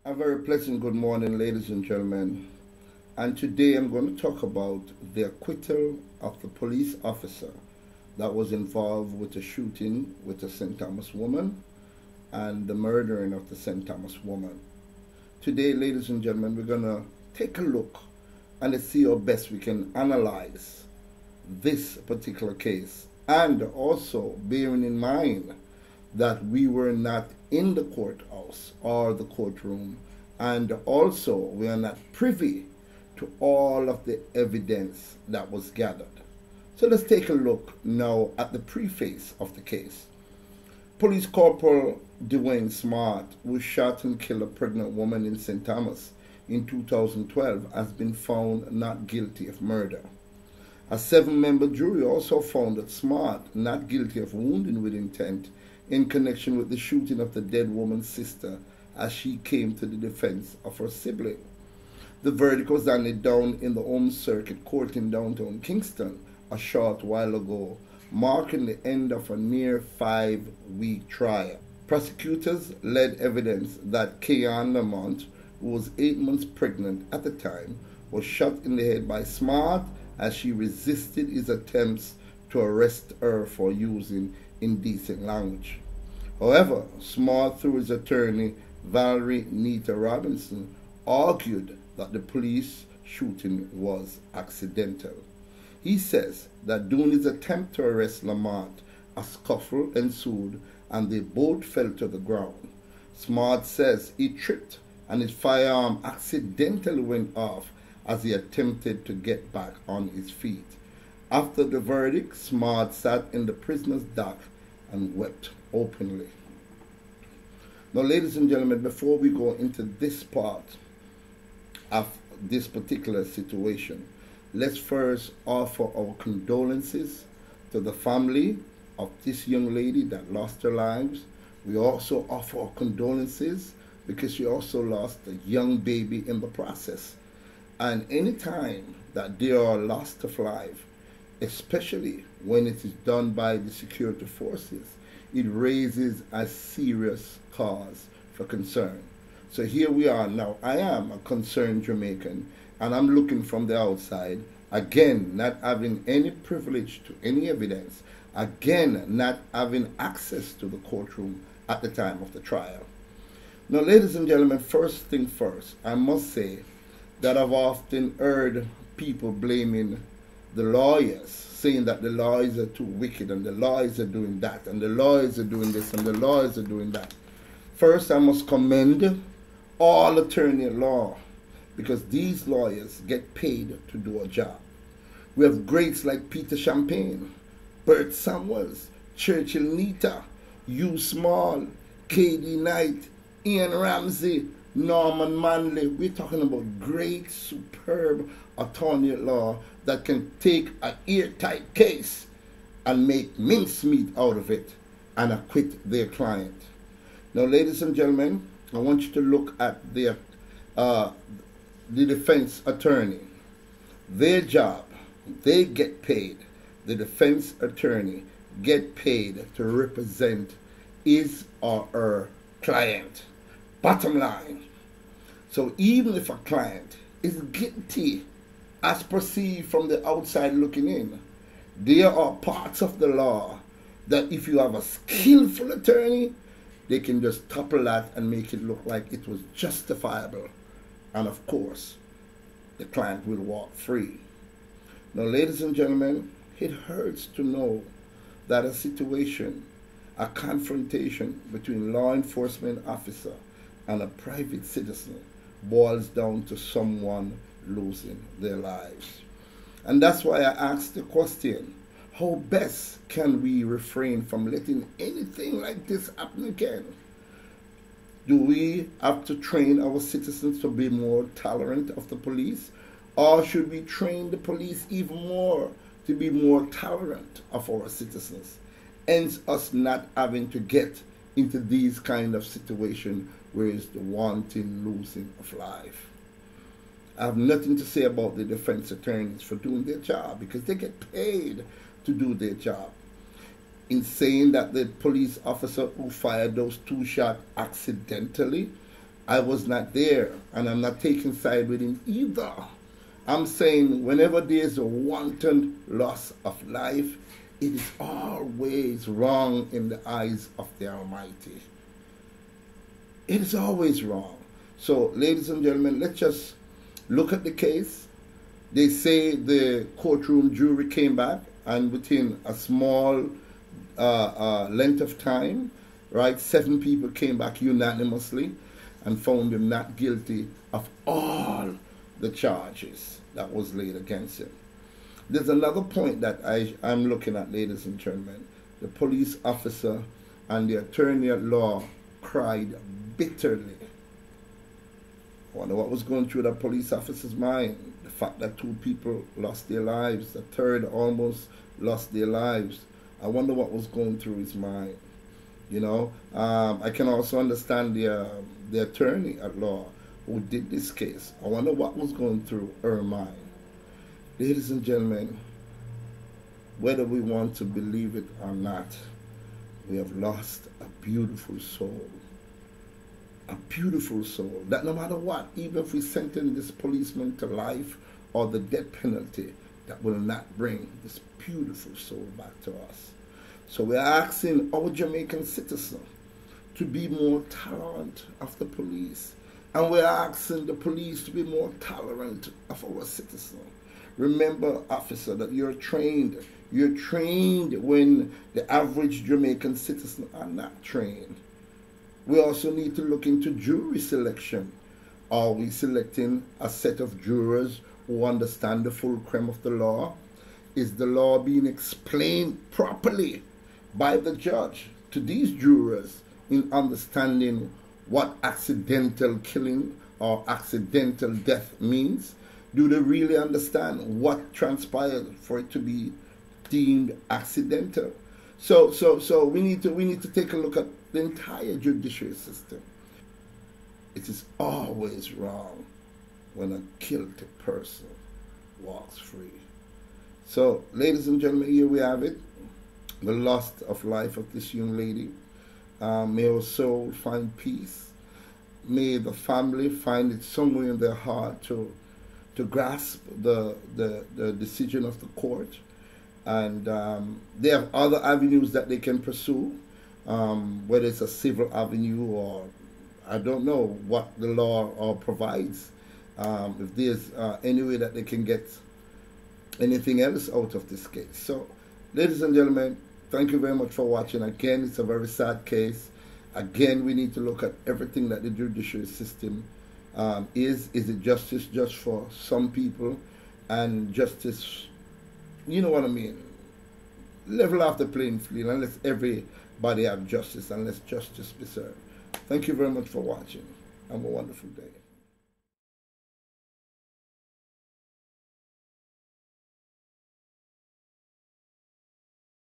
A very pleasant good morning, ladies and gentlemen. And today I'm going to talk about the acquittal of the police officer that was involved with the shooting with a St. Thomas woman and the murdering of the St. Thomas woman. Today, ladies and gentlemen, we're going to take a look and let's see how best we can analyze this particular case, and also bearing in mind that we were not in the courthouse or the courtroom, and also we are not privy to all of the evidence that was gathered. So let's take a look now at the preface of the case. Police Corporal Dwayne Smart, who shot and killed a pregnant woman in St. Thomas in 2012, has been found not guilty of murder. A 7-member jury also found that Smart not guilty of wounding with intent in connection with the shooting of the dead woman's sister as she came to the defense of her sibling. The verdict was handed down in the Home Circuit Court in downtown Kingston a short while ago, marking the end of a near 5-week trial. Prosecutors led evidence that Keon Lamont, who was 8 months pregnant at the time, was shot in the head by Smart as she resisted his attempts to arrest her for using indecent language. However, Smart, through his attorney Valerie Nita Robinson, argued that the police shooting was accidental. He says that during his attempt to arrest Lamont, a scuffle ensued and they both fell to the ground. Smart says he tripped and his firearm accidentally went off as he attempted to get back on his feet. After the verdict, Smart sat in the prisoner's dock and wept openly. Now, ladies and gentlemen, before we go into this part of this particular situation, let's first offer our condolences to the family of this young lady that lost her lives. We also offer our condolences because she also lost a young baby in the process. And any time that there are loss of life, especially when it is done by the security forces, it raises a serious cause for concern. So here we are now. I am a concerned Jamaican, and I'm looking from the outside, again, not having any privilege to any evidence, again, not having access to the courtroom at the time of the trial. Now, ladies and gentlemen, first thing first, I must say that I've often heard people blaming the lawyers, saying that the lawyers are too wicked and the lawyers are doing that and the lawyers are doing this and the lawyers are doing that. First, I must commend all attorney at law because these lawyers get paid to do a job. We have greats like Peter Champagne, Bert Samuels, Churchill Nita, Hugh Small, K.D. Knight, Ian Ramsey, Norman Manley. We're talking about great, superb attorney at law that can take an airtight case and make mincemeat out of it and acquit their client. Now, ladies and gentlemen, I want you to look at the defense attorney. Their job, they get paid. The defense attorney get paid to represent his or her client. Bottom line. So even if a client is guilty as perceived from the outside looking in, there are parts of the law that if you have a skillful attorney, they can just topple that and make it look like it was justifiable. And of course, the client will walk free. Now, ladies and gentlemen, it hurts to know that a situation, a confrontation between law enforcement officer and a private citizen boils down to someone losing their lives. And that's why I asked the question, how best can we refrain from letting anything like this happen again? Do we have to train our citizens to be more tolerant of the police? Or should we train the police even more to be more tolerant of our citizens? Hence us not having to get into these kind of situations where it's the wanton losing of life. I have nothing to say about the defense attorneys for doing their job because they get paid to do their job. In saying that the police officer who fired those 2 shots accidentally, I was not there, and I'm not taking side with him either. I'm saying whenever there's a wanton loss of life, it is always wrong in the eyes of the Almighty. It is always wrong. So, ladies and gentlemen, let's just look at the case. They say the courtroom jury came back, and within a small length of time, right, 7 people came back unanimously and found him not guilty of all the charges that was laid against him. There's another point that I'm looking at, ladies and gentlemen. The police officer and the attorney at law cried bitterly. I wonder what was going through that police officer's mind. The fact that 2 people lost their lives, the third almost lost their lives. I wonder what was going through his mind. You know, I can also understand the attorney at law who did this case. I wonder what was going through her mind. Ladies and gentlemen, whether we want to believe it or not, we have lost a beautiful soul. A beautiful soul that no matter what, even if we sentence this policeman to life or the death penalty, that will not bring this beautiful soul back to us. So we're asking our Jamaican citizens to be more tolerant of the police. And we're asking the police to be more tolerant of our citizens. Remember, officer, that you're trained. You're trained when the average Jamaican citizen are not trained. We also need to look into jury selection. Are we selecting a set of jurors who understand the full crime of the law? Is the law being explained properly by the judge to these jurors in understanding what accidental killing or accidental death means? Do they really understand what transpired for it to be deemed accidental? So we need to take a look at the entire judiciary system. It is always wrong when a guilty person walks free. So, ladies and gentlemen, here we have it. The loss of life of this young lady. May her soul find peace. May the family find it somewhere in their heart to grasp the decision of the court. And they have other avenues that they can pursue, whether it's a civil avenue or I don't know what the law provides. If there's any way that they can get anything else out of this case. So, ladies and gentlemen, thank you very much for watching. Again, it's a very sad case. Again, we need to look at everything that the judiciary system is. Is it justice just for some people and justice, you know what I mean? Level off the playing field and let everybody have justice and let justice be served. Thank you very much for watching. Have a wonderful day.